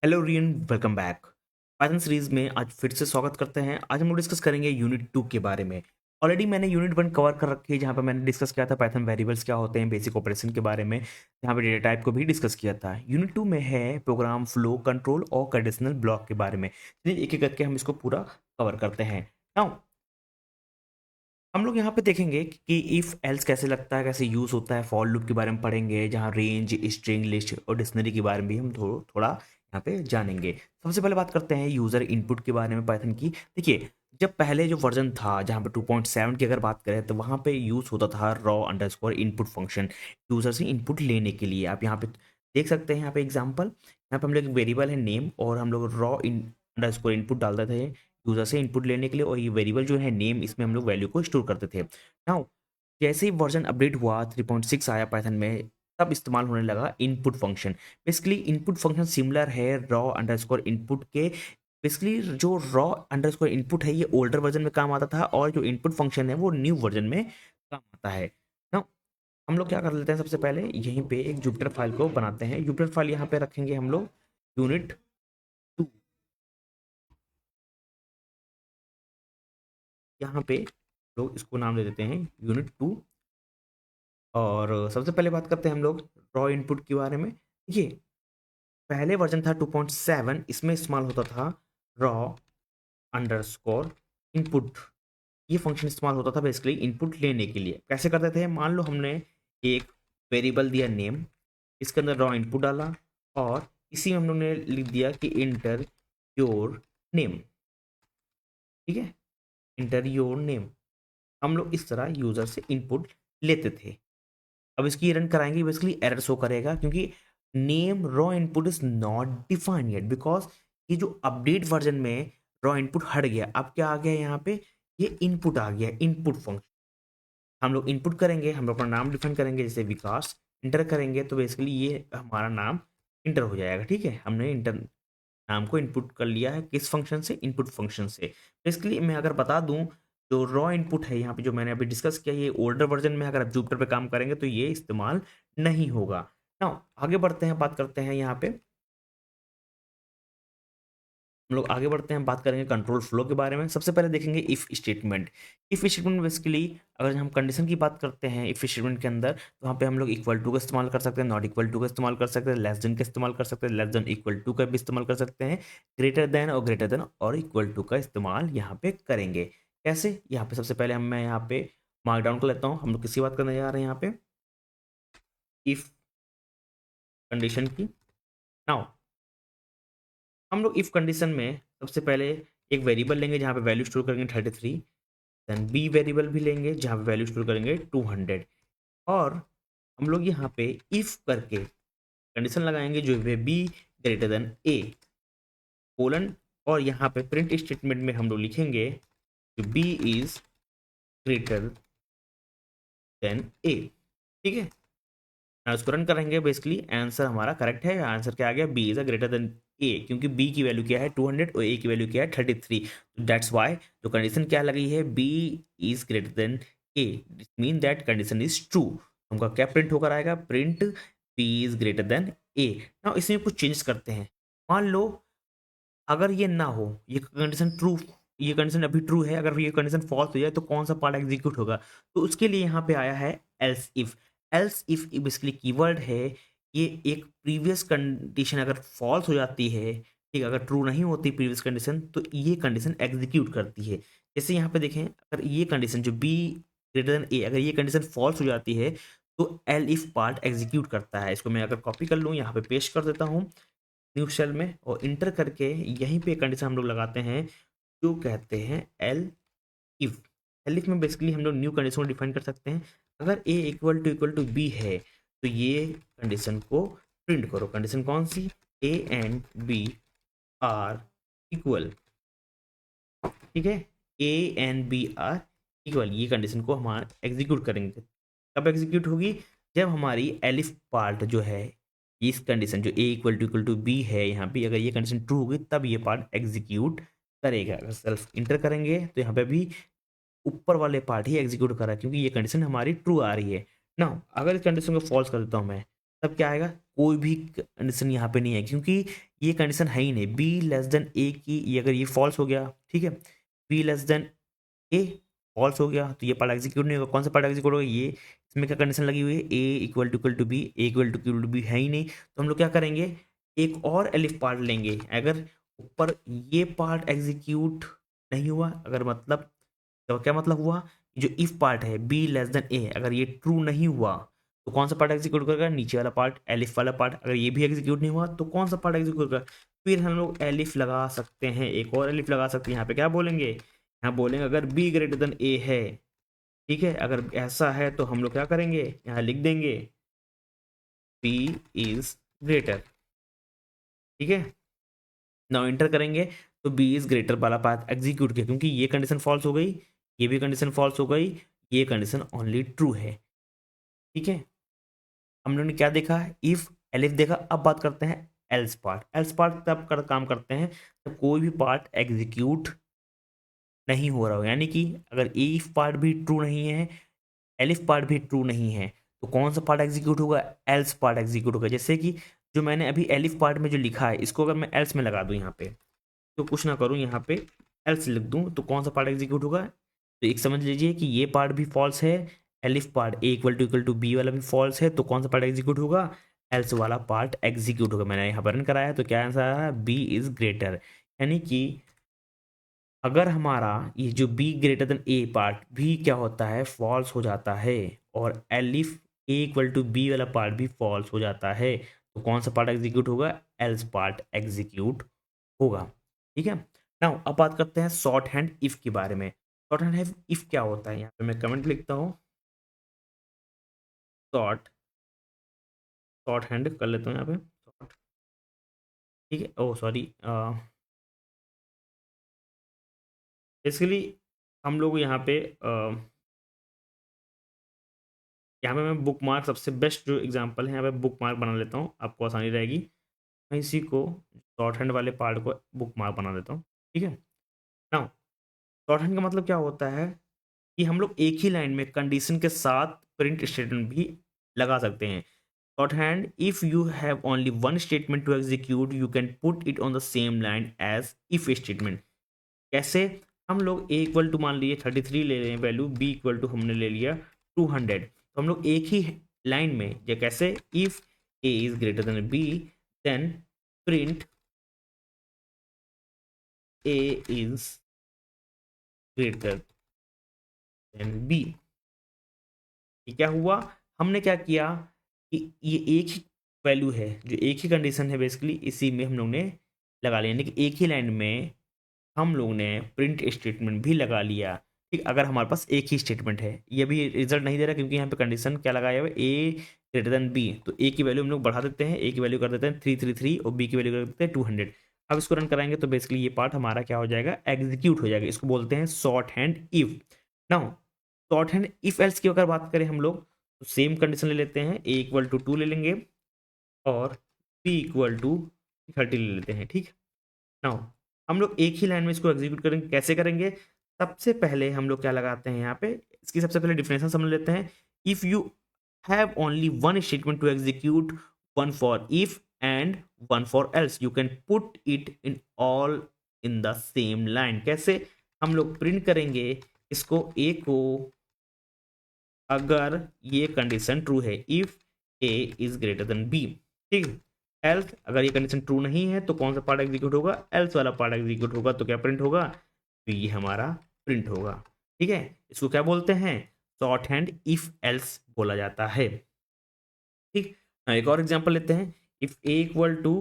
Hello rayon, welcome back. Python series में आज फिर से स्वागत करते हैं। आज हम लोग डिस्कस करेंगे यूनिट 2 के बारे में। ऑलरेडी मैंने यूनिट 1 कवर कर रखी है, जहाँ पे मैंने डिस्कस किया था पाइथन वेरिएबल्स क्या होते हैं, बेसिक ऑपरेशन के बारे में, जहाँ पे डेटा टाइप को भी डिस्कस किया था। यूनिट 2 में है प्रोग्राम फ्लो कंट्रोल और कंडीशनल ब्लॉक के बारे में। चलिए एक एक करके हम इसको पूरा कवर करते हैं। नाउ हम लोग यहाँ पे देखेंगे कि इफ़ एल्स कैसे लगता है, कैसे यूज़ होता है, फॉर लूप के बारे में पढ़ेंगे, जहाँ रेंज, स्ट्रिंग, लिस्ट और डिक्शनरी के बारे में भी हम थोड़ा यहाँ पे जानेंगे। सबसे पहले बात करते हैं यूज़र इनपुट के बारे में पाइथन की। देखिए, जब पहले जो वर्जन था जहाँ पे 2.7 की अगर बात करें, तो वहाँ पे यूज़ होता था raw underscore input function, user से इनपुट लेने के लिए। आप यहाँ पे देख सकते हैं, यहाँ पे एग्जाम्पल, यहाँ पे हम लोग एक वेरिएबल है नेम, और हम लोग रॉ अंडरस्कोर इनपुट डालते थे यूज़र से इनपुट लेने के लिए, और ये वेरिएबल जो है नेम, इसमें हम लोग वैल्यू को स्टोर करते थे। नाउ जैसे ही वर्जन अपडेट हुआ, 3.6 आया पाइथन में, तब इस्तेमाल होने लगा input function. Basically input function similar है रॉ अंडरस्कोर इनपुट के। बेसिकली जो रॉ अंडरस्कोर इनपुट है, ये ओल्डर वर्जन में काम आता था, और जो इनपुट फंक्शन है वो न्यू वर्जन में काम आता है। नाउ हम लोग क्या कर लेते हैं, सबसे पहले यहीं पे एक जुपिटर फाइल को बनाते हैं। जुपिटर फाइल यहाँ पे रखेंगे हम लोग यूनिट 2। यहाँ पे लोग इसको नाम दे देते हैं यूनिट 2। और सबसे पहले बात करते हैं हम लोग रॉ इनपुट के बारे में। ये पहले वर्जन था 2.7, इसमें इस्तेमाल होता था रॉ अंडरस्कोर इनपुट। ये फंक्शन इस्तेमाल होता था बेसिकली इनपुट लेने के लिए। कैसे करते थे, मान लो हमने एक वेरिएबल दिया नेम, इसके अंदर रॉ इनपुट डाला, और इसी में हम लोग ने लिख दिया कि इंटर योर नेम। ठीक है, इंटर योर नेम। हम लोग इस तरह यूजर से इनपुट लेते थे। अब इसकी रन कराएंगे, बेसिकली एरर शो करेगा, क्योंकि name raw input is not defined yet, because ये जो अपडेट वर्जन में रॉ इनपुट हट गया। अब क्या आ गया यहाँ पे, ये इनपुट आ गया, इनपुट फंक्शन। हम लोग इनपुट करेंगे, हम लोग अपना नाम डिफाइन करेंगे, जैसे विकास। इंटर करेंगे तो बेसिकली ये हमारा नाम इंटर हो जाएगा। ठीक है, हमने इंटर नाम को इनपुट कर लिया है, किस फंक्शन से, इनपुट फंक्शन से। बेसिकली मैं अगर बता दूं, जो रॉ इनपुट है यहाँ पे जो मैंने अभी डिस्कस किया, ये ओल्डर वर्जन में अगर आप जुपिटर पे काम करेंगे तो ये इस्तेमाल नहीं होगा। ना आगे बढ़ते हैं, बात करते हैं यहाँ पे, हम लोग आगे बढ़ते हैं, बात करेंगे कंट्रोल फ्लो के बारे में। सबसे पहले देखेंगे if statement. If statement basically, अगर हम कंडीशन की बात करते हैं इफ स्टेटमेंट के अंदर, तो वहाँ पे हम लोग इक्वल टू का इस्तेमाल कर सकते हैं, नॉट इक्वल टू का इस्तेमाल कर सकते हैं, लेस देन का इस्तेमाल कर सकते हैं, लेस देन इक्वल टू का भी इस्तेमाल कर सकते हैं, ग्रेटर देन और ग्रेटर देन और इक्वल टू का इस्तेमाल यहाँ पे करेंगे। कैसे, यहाँ पे सबसे पहले मैं यहाँ पे मार्क डाउन कर लेता हूँ। हम लोग किसी बात करने जा रहे हैं यहाँ पे, इफ कंडीशन की। नाउ हम लोग इफ कंडीशन में सबसे पहले एक वेरिएबल लेंगे जहाँ पे वैल्यू स्टोर करेंगे 33, देन बी वेरिएबल भी लेंगे जहाँ पे वैल्यू स्टोर करेंगे 200, और हम लोग यहाँ पे इफ करके कंडीशन लगाएंगे जो है बी ग्रेटर देन ए कोलन, और यहाँ पे प्रिंट स्टेटमेंट में हम लोग लिखेंगे कि B is greater than A. ठीक है, उसको रन करेंगे, बेसिकली आंसर हमारा करेक्ट है। आंसर क्या आ गया, B is a greater than A, क्योंकि बी की वैल्यू क्या है 200 और ए की वैल्यू क्या है 33। दैट्स वाई जो कंडीशन क्या लगी है, B is greater than A, mean that condition is true. हमका क्या प्रिंट होकर आएगा, print B is greater than A. ना इसमें कुछ चेंज करते हैं। मान लो अगर ये ना हो, ये कंडीशन ट्रू, ये कंडीशन अभी ट्रू है, अगर ये कंडीशन फॉल्स हो जाए तो कौन सा पार्ट एग्जीक्यूट होगा। तो उसके लिए यहाँ पे आया है else if. Else if basically keyword है। ये एक प्रीवियस कंडीशन अगर फॉल्स हो जाती है, ठीक, अगर ट्रू नहीं होती प्रीवियस कंडीशन, तो ये कंडीशन एग्जीक्यूट करती है। जैसे यहाँ पे देखें, अगर ये कंडीशन जो बी ग्रेटर देन ए, अगर ये कंडीशन फॉल्स हो जाती है, तो एल इफ पार्ट एग्जीक्यूट करता है। इसको मैं अगर कॉपी कर लूँ, यहाँ पे पेस्ट कर देता हूँ न्यू सेल में, और इंटर करके यहीं पे कंडीशन हम लोग लगाते हैं जो कहते हैं एल इफ। एल इफ में बेसिकली हम लोग न्यू कंडीशन को डिफाइन कर सकते हैं। अगर ए इक्वल टू बी है, तो ये कंडीशन को प्रिंट करो। कंडीशन कौन सी, A and B are equal. ठीक है, A and B are equal, ये कंडीशन को हमारा एग्जीक्यूट करेंगे। कब एग्जीक्यूट होगी, जब हमारी एलिफ पार्ट जो है, इस कंडीशन जो ए इक्वल टू बी है, यहाँ पे अगर ये कंडीशन ट्रू होगी तब ये पार्ट एग्जीक्यूट करेगा। अगर सेल्फ इंटर करेंगे तो यहाँ पे भी ऊपर वाले पार्ट ही एग्जीक्यूट कर रहा है, क्योंकि ये कंडीशन हमारी ट्रू आ रही है ना। अगर इस कंडीशन को फॉल्स कर देता हूँ मैं, तब क्या आएगा, कोई भी कंडीशन यहाँ पे नहीं है, क्योंकि ये कंडीशन है ही नहीं, बी लेस देन ए की, ये अगर ये फॉल्स हो गया, ठीक है, B less than A false हो गया, तो ये पार्ट एग्जीक्यूट नहीं होगा। कौन सा पार्ट एग्जीक्यूट होगा, ये, इसमें क्या कंडीशन लगी हुई है, A equal to B, A equal to B है ही नहीं, तो हम लोग क्या करेंगे, एक और एलिफ पार्ट लेंगे। अगर ऊपर ये पार्ट एग्जीक्यूट नहीं हुआ, अगर मतलब, तो क्या मतलब हुआ, जो इफ पार्ट है बी लेस देन ए, अगर ये ट्रू नहीं हुआ तो कौन सा पार्ट एग्जीक्यूट करेगा, नीचे वाला पार्ट, एलिफ वाला पार्ट। अगर ये भी एग्जीक्यूट नहीं हुआ तो कौन सा पार्ट एग्जीक्यूट करेगा, फिर हम लोग एलिफ लगा सकते हैं, एक और एलिफ लगा सकते हैं। यहाँ पे क्या बोलेंगे, यहाँ बोलेंगे अगर बी ग्रेटर देन ए है, ठीक है, अगर ऐसा है तो हम लोग क्या करेंगे, यहाँ लिख देंगे बी इज ग्रेटर, ठीक है। नाउ इंटर करेंगे तो बी इज ग्रेटर वाला पाथ एग्जीक्यूट किया, क्योंकि ये कंडीशन फॉल्स हो गई, ये भी कंडीशन फॉल्स हो गई, ये कंडीशन ओनली ट्रू है, ठीक है। हम लोगों ने क्या देखा, इफ एलिफ देखा। अब बात करते हैं एल्स पार्ट। एल्स पार्ट तब काम करते हैं जब कोई भी पार्ट एग्जीक्यूट नहीं हो रहा हो, यानी कि अगर इफ पार्ट भी ट्रू नहीं है, एलिफ पार्ट भी ट्रू नहीं है, तो कौन सा पार्ट एग्जीक्यूट होगा, एल्स पार्ट एग्जीक्यूट होगा। जैसे कि जो मैंने अभी एलिफ पार्ट में जो लिखा है, इसको अगर मैं एल्स में लगा दूं यहाँ पे, तो कुछ ना करूँ, यहाँ पे एल्स लिख दूं, तो कौन सा पार्ट एग्जीक्यूट होगा, तो एक समझ लीजिए कि ये पार्ट भी फॉल्स है, elif part A equal to B वाला भी फॉल्स है, तो कौन सा पार्ट एग्जीक्यूट होगा, एल्स वाला पार्ट एग्जीक्यूट होगा। मैंने यहाँ पर रन कराया तो क्या आंसर आया, बी इज ग्रेटर। यानी कि अगर हमारा ये जो B greater than A part भी क्या होता है, फॉल्स हो जाता है, और elif A equal to B वाला पार्ट भी फॉल्स हो जाता है, तो कौन सा पार्ट एग्जीक्यूट होगा, एल्स पार्ट एग्जीक्यूट होगा, ठीक है। नाउ अब बात करते हैं शॉर्ट हैंड इफ के बारे में। शॉर्ट हैंड इफ क्या होता है, यहाँ पे मैं कमेंट लिखता हूँ, शॉर्ट शॉर्ट हैंड कर लेता हूँ यहाँ पे शॉर्ट, ठीक है। ओ सॉरी, बेसिकली हम लोग यहाँ पे मैं बुक मार्क, सबसे बेस्ट जो एग्जांपल है यहाँ पे बुक मार्क बना लेता हूँ, आपको आसानी रहेगी। मैं इसी को शॉर्ट हैंड वाले पार्ट को बुक मार्क बना देता हूँ, ठीक है। नाउ शॉर्ट हैंड का मतलब क्या होता है कि हम लोग एक ही लाइन में कंडीशन के साथ प्रिंट स्टेटमेंट भी लगा सकते हैं। Shorthand, if you have only one statement to execute you can put it on the same line as if statement. कैसे, हम लोग ए इक्वल टू मान लिए 33 ले रहे हैं वैल्यू, बी इक्वल टू हमने ले लिया 200, तो हम लोग एक ही लाइन में, या कैसे, if A is greater than B then print A is greater than B. ये क्या हुआ, हमने क्या किया कि ये एक ही वैल्यू है, जो एक ही कंडीशन है बेसिकली, इसी में हम लोग ने लगा लिया, यानी कि एक ही लाइन में हम लोग ने प्रिंट स्टेटमेंट भी लगा लिया, ठीक। अगर हमारे पास एक ही स्टेटमेंट है, ये भी रिजल्ट नहीं दे रहा क्योंकि यहाँ पे कंडीशन क्या लगाया हुआ है, ए ग्रेटर देन बी, तो ए की वैल्यू हम लोग बढ़ा देते हैं, ए की वैल्यू कर देते हैं 333 और बी की वैल्यू कर देते हैं 200। अब इसको रन कराएंगे तो बेसिकली ये पार्ट हमारा क्या हो जाएगा, एग्जीक्यूट हो जाएगा। इसको बोलते हैं shorthand if. Now short hand if else की अगर बात करें हम लोग, तो सेम कंडीशन ले लेते हैं, ए इक्वल टू 2 ले लेंगे और बी इक्वल टू 30 ले लेते हैं, ठीक। नाउ हम लोग एक ही लाइन में इसको एग्जीक्यूट करेंगे, कैसे करेंगे, सबसे पहले हम लोग क्या लगाते हैं यहाँ पे, इसकी सबसे पहले डिफरेंशियल समझ लेते हैं। If you have only one statement to execute, one for if and one for else, you can put it in all in the same line. कैसे, हम लोग प्रिंट करेंगे इसको, ए को, अगर ये कंडीशन ट्रू है, if A is greater than B, ठीक। एल्स, अगर ये कंडीशन ट्रू नहीं है तो कौन सा पार्ट एग्जीक्यूट होगा, एल्स वाला पार्ट एग्जीक्यूट होगा, तो क्या प्रिंट होगा, बी हमारा प्रिंट होगा, ठीक है। इसको क्या बोलते हैं, शॉर्ट हैंड इफ एल्स बोला जाता है, ठीक। एक और एग्जांपल लेते हैं, if A equal to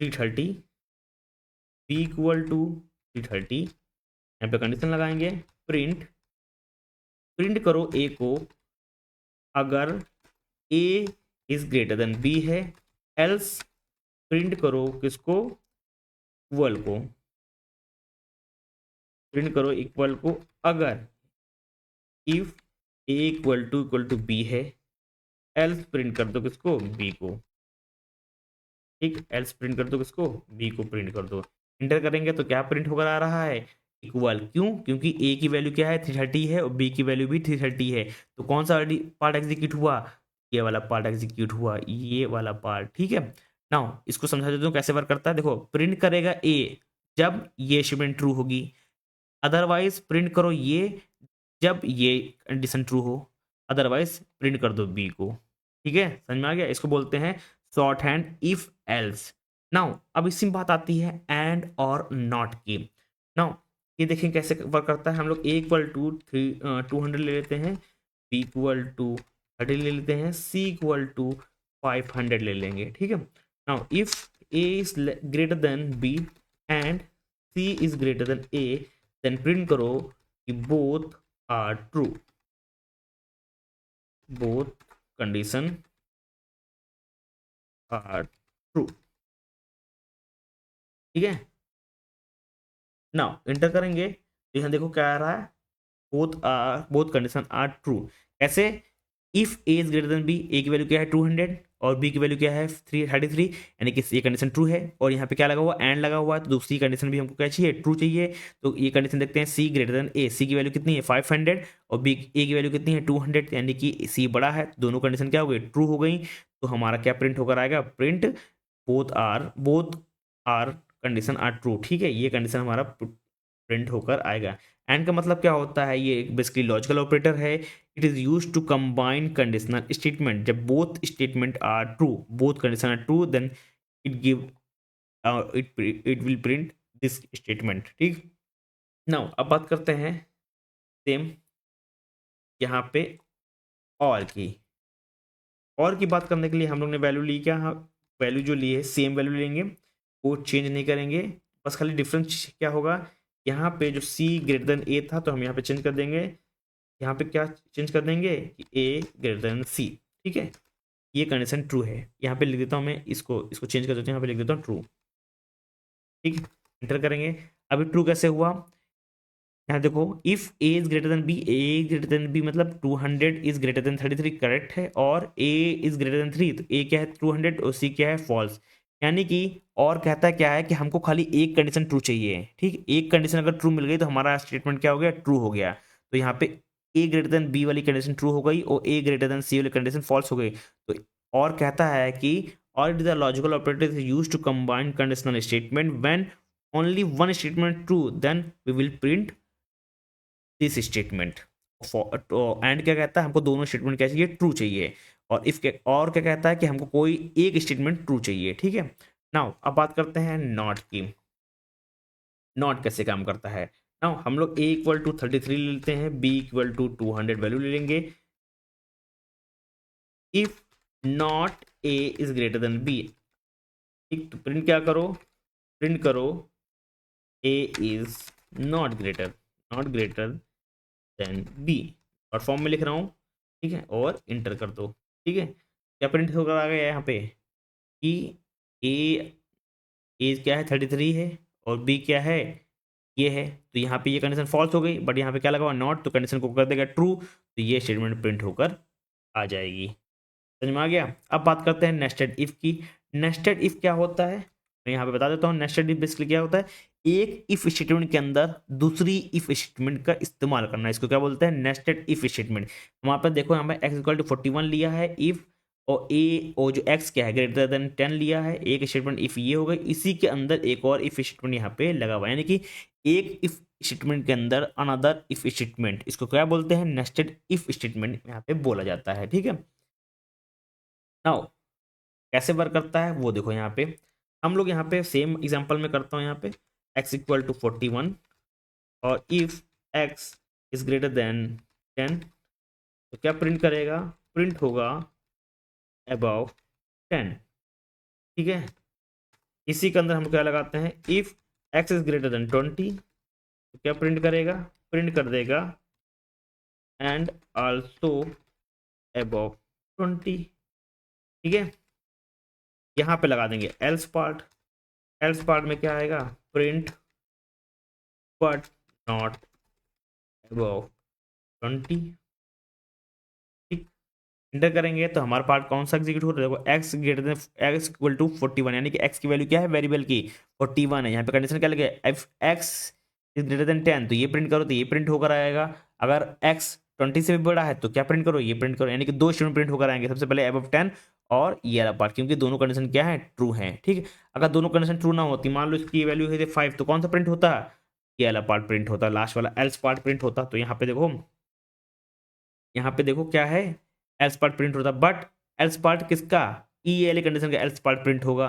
330, B equal to 330, यहाँ पे कंडीशन लगाएंगे, प्रिंट प्रिंट करो ए को, अगर A is greater than B है, एल्स प्रिंट करो किसको, इक्वल को, प्रिंट करो इक्वल को, अगर if A equal to B है, एल्स प्रिंट कर दो किसको, बी को, ठीक। एल्स प्रिंट कर दो किसको, बी को प्रिंट कर दो। इंटर करेंगे तो क्या प्रिंट होकर आ रहा है, इक्वल। क्यों, क्योंकि ए की वैल्यू क्या है 330 है और बी की वैल्यू भी 330 है, तो कौन सा पार्ट एग्जीक्यूट हुआ, ये वाला पार्ट एग्जीक्यूट हुआ, ये वाला पार्ट, ठीक है। नाउ इसको समझा देता हूँ कैसे वर्क करता है। देखो प्रिंट करेगा ए जब ये स्टेटमेंट ट्रू होगी, अदरवाइज प्रिंट करो ये जब ये कंडीशन ट्रू हो, अदरवाइज प्रिंट कर दो बी को। ठीक है, समझ में आ गया? इसको बोलते हैं shorthand if else. Now अब इसी में बात आती है एंड और नॉट की। नाउ ये देखें कैसे वर्क करता है। हम लोग ए इक्वल टू 200 ले लेते हैं, बी इक्वल टू 30 ले लेते हैं, सी इक्वल टू 500 ले लेंगे। ठीक है, now if A is greater than B and C is greater than A, then print करो कि both are true, both condition are true. ठीक है, नाउ इंटर करेंगे तो यहाँ देखो क्या आ रहा है, बोथ कंडीशन आर ट्रू। कैसे? If A is greater than B, A की वैल्यू क्या है 200 और बी की वैल्यू क्या है 333, यानी कि ये कंडीशन ट्रू है। और यहाँ पे क्या लगा हुआ, एंड लगा हुआ है, तो दूसरी कंडीशन भी हमको क्या चाहिए, ट्रू चाहिए। तो ये कंडीशन देखते हैं, सी ग्रेटर देन ए, सी की वैल्यू कितनी है 500 और बी ए की वैल्यू कितनी है 200, यानी कि सी बड़ा है, दोनों कंडीशन क्या हो गई, ट्रू हो गई। तो हमारा क्या प्रिंट होकर आएगा, print both are condition are true. ठीक है, ये कंडीशन हमारा प्रिंट होकर आएगा। एंड का मतलब क्या होता है, ये बेसिकली लॉजिकल ऑपरेटर है। It is use to combine conditional statement. जब both statement are true, both condition are true, then it give it will print this statement. ठीक, नाउ अब बात करते हैं सेम यहाँ पे और की बात करने के लिए हम लोग ने वैल्यू ली क्या, वैल्यू जो ली है सेम वैल्यू लेंगे, वो चेंज नहीं करेंगे। बस खाली डिफरेंस क्या होगा, यहाँ पे जो सी ग्रेटर देन ए था तो हम यहाँ पे चेंज कर देंगे, यहाँ पे क्या चेंज कर देंगे कि ए ग्रेटर देन सी। ठीक है, ये कंडीशन ट्रू है। यहाँ पे लिख देता हूँ मैं, इसको चेंज कर देता हूँ, यहाँ पे लिख देता हूँ ट्रू। ठीक है, एंटर करेंगे। अभी ट्रू कैसे हुआ, यहाँ देखो, if A is greater than B, A greater than B मतलब 200 इज ग्रेटर देन 33 करेक्ट है, और ए इज ग्रेटर देन 3 तो ए क्या है 200 और सी क्या है फॉल्स। यानी कि और कहता है क्या है कि हमको खाली एक कंडीशन ट्रू चाहिए। ठीक, एक कंडीशन अगर ट्रू मिल गई तो हमारा स्टेटमेंट क्या हो गया, ट्रू हो गया। तो यहाँ पे ए ग्रेटर देन बी वाली कंडीशन ट्रू हो गई और ए ग्रेटर देन सी वाली कंडीशन फॉल्स हो गई। तो और कहता है कि और it is a logical operator is used to combine conditional statement when only one statement true, then we will print this statement. And क्या कहता है, हमको दोनों स्टेटमेंट क्या चाहिए, ट्रू चाहिए। और इफ के और क्या कहता है कि हमको कोई एक स्टेटमेंट ट्रू चाहिए। ठीक है, नाउ अब बात करते हैं नॉट की। नॉट कैसे काम करता है, नाउ हम लोग ए इक्वल टू 33 ले लेते हैं, बी इक्वल टू 200 वैल्यू ले लेंगे। If not A is greater than B, ठीक, तो प्रिंट क्या करो, प्रिंट करो A is not greater than B, और फॉर्म में लिख रहा हूँ। ठीक है, और इंटर कर दो। ठीक है, क्या प्रिंट होकर आ गया यहाँ पे कि ए एज क्या है 33 है और बी क्या है ये है। तो यहाँ पे ये कंडीशन फॉल्स हो गई, बट यहाँ पे क्या लगा हुआ नॉट, तो कंडीशन को कर देगा ट्रू, तो ये स्टेटमेंट प्रिंट होकर आ जाएगी। समझ में आ गया? अब बात करते हैं नेस्टेड इफ की। नेस्टेड इफ क्या होता है, मैं यहाँ पे बता देता हूँ। नेस्टेड इफ बेसिकली क्या होता है, एक इफ स्टेटमेंट के अंदर दूसरी इफ स्टेटमेंट का इस्तेमाल करना, इसको क्या बोलते हैं, नेस्टेड इफ स्टेटमेंट। हमारे पास देखो यहाँ पे x इक्वल टू 41 लिया है इफ, और जो x क्या है ग्रेटर देन 10 लिया है, एक स्टेटमेंट इफ ये हो गई, इसी के अंदर एक और इफ स्टेटमेंट यहाँ पे लगा हुआ है, यानी कि एक इफ स्टेटमेंट के अंदर अनदर इफ स्टेटमेंट, इसको क्या बोलते हैं, नेस्टेड इफ स्टेटमेंट यहाँ पे बोला जाता है। ठीक है, नाउ कैसे वर्क करता है वो देखो। यहाँ पे हम लोग यहाँ पे सेम एग्जांपल में करता हूँ, यहाँ पे x इक्वल टू 41 और if x is greater then 10 तो क्या प्रिंट करेगा, प्रिंट होगा अबव 10। ठीक है, इसी के अंदर हम क्या लगाते हैं, if x is greater then 20 तो क्या प्रिंट करेगा, प्रिंट कर देगा एंड आल्सो अबव 20। ठीक है, यहाँ पे लगा देंगे एल्स पार्ट। एल्स पार्ट में क्या आएगा, प्रिंट बट नॉट अबव 20। ठीक, इंटर करेंगे तो हमारा पार्ट कौन सा एग्जीक्यूट हो रहा है, देखो X greater than X equal to 41, यानी कि एक्स की वैल्यू क्या है, वेरिएबल की 41 है। यहाँ पे कंडीशन क्या लगे, if x is greater then 10 तो ये प्रिंट करो, तो ये प्रिंट होकर आएगा। अगर एक्स 20 से भी बड़ा है तो क्या प्रिंट करो, ये प्रिंट करो, यानी कि दो स्टेटमेंट प्रिंट होकर आएंगे, सबसे पहले अबव 10 और ये वाला पार्ट, क्योंकि दोनों कंडीशन क्या है, ट्रू है। ठीक है, अगर दोनों कंडीशन ट्रू ना होती, मान लो इसकी वैल्यू है 5, तो कौन सा प्रिंट होता, ये वाला पार्ट प्रिंट होता, लास्ट वाला एल्स पार्ट प्रिंट होता। तो यहाँ पे देखो, यहाँ पे देखो क्या है, एल्स पार्ट प्रिंट होता, बट एल्स पार्ट किसका, ई वाले कंडीशन का एल्स पार्ट प्रिंट होगा।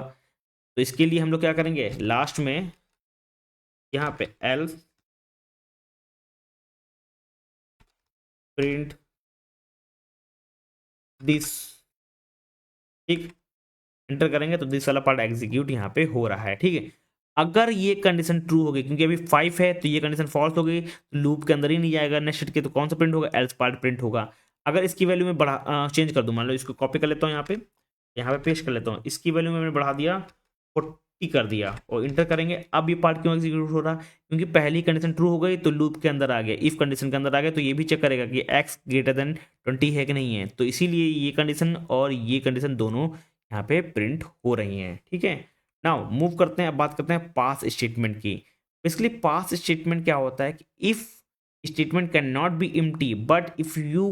तो इसके लिए हम लोग क्या करेंगे, लास्ट में यहाँ पे एल्स प्रिंट दिस, ठीक, एंटर करेंगे तो दिस वाला पार्ट एग्जीक्यूट यहाँ पे हो रहा है। ठीक है, अगर ये कंडीशन ट्रू हो गई, क्योंकि अभी 5 है तो ये कंडीशन फॉल्स हो गई, तो लूप के अंदर ही नहीं जाएगा नेक्स्ट के, तो कौन सा प्रिंट होगा, एल्स पार्ट प्रिंट होगा। अगर इसकी वैल्यू में बढ़ा चेंज कर दूं, मान लो इसको कॉपी कर लेता हूँ, यहाँ पे पेस्ट कर लेता हूँ, इसकी वैल्यू में मैंने बढ़ा दिया 40 कर दिया और इंटर करेंगे। अब ये पार्ट क्यों एग्जीक्यूट हो रहा, क्योंकि पहली कंडीशन ट्रू हो गई तो लूप के अंदर आ गया, इफ कंडीशन के अंदर आ गया, तो ये भी चेक करेगा कि x ग्रेटर देन 20 है कि नहीं है। तो इसीलिए ये कंडीशन और ये कंडीशन दोनों यहाँ पे प्रिंट हो रही हैं। ठीक है, नाउ मूव करते हैं, अब बात करते हैं पास स्टेटमेंट की। बेसिकली पास स्टेटमेंट क्या होता है कि if statement cannot be empty, but if you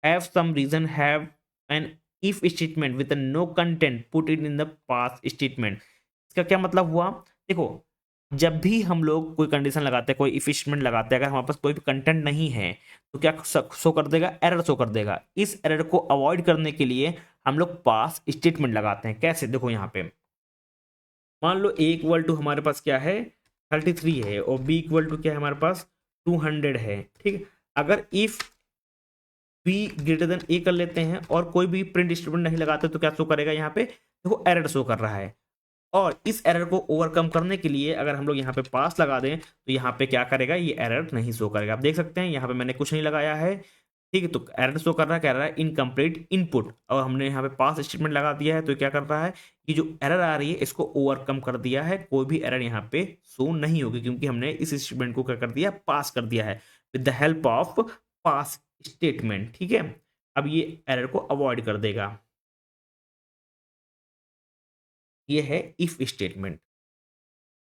have some reason have an if statement with no content put it in the pass statement. इसका क्या मतलब हुआ, देखो जब भी हम लोग कोई कंडीशन लगाते हैं, कोई इफ स्टेटमेंट लगाते हैं, अगर हमारे पास कोई भी कंटेंट नहीं है तो क्या शो कर देगा, एरर शो कर देगा। इस एरर को अवॉइड करने के लिए हम लोग पास स्टेटमेंट लगाते हैं। कैसे, देखो यहाँ पे मान लो ए इक्वल टू हमारे पास क्या है 33 है, और बी इक्वल टू क्या है हमारे पास 200 है। ठीक है, अगर इफ बी ग्रेटर देन ए कर लेते हैं और कोई भी प्रिंट स्टेटमेंट नहीं लगाते तो क्या शो करेगा, यहाँ पे देखो एरर शो कर रहा है। और इस एरर को ओवरकम करने के लिए अगर हम लोग यहाँ पे पास लगा दें तो यहाँ पे क्या करेगा, ये एरर नहीं शो करेगा। आप देख सकते हैं यहाँ पे मैंने कुछ नहीं लगाया है। ठीक है, तो एरर शो कर रहा है, कह रहा है इनकम्प्लीट इनपुट, और हमने यहाँ पे पास स्टेटमेंट लगा दिया है, तो क्या कर रहा है कि जो एरर आ रही है इसको ओवरकम कर दिया है, कोई भी एरर यहाँ पे शो नहीं होगी, क्योंकि हमने इस स्टेटमेंट को क्या कर दिया, पास कर दिया है with the help of pass statement. ठीक है, अब ये एरर को अवॉइड कर देगा। ये है इफ स्टेटमेंट।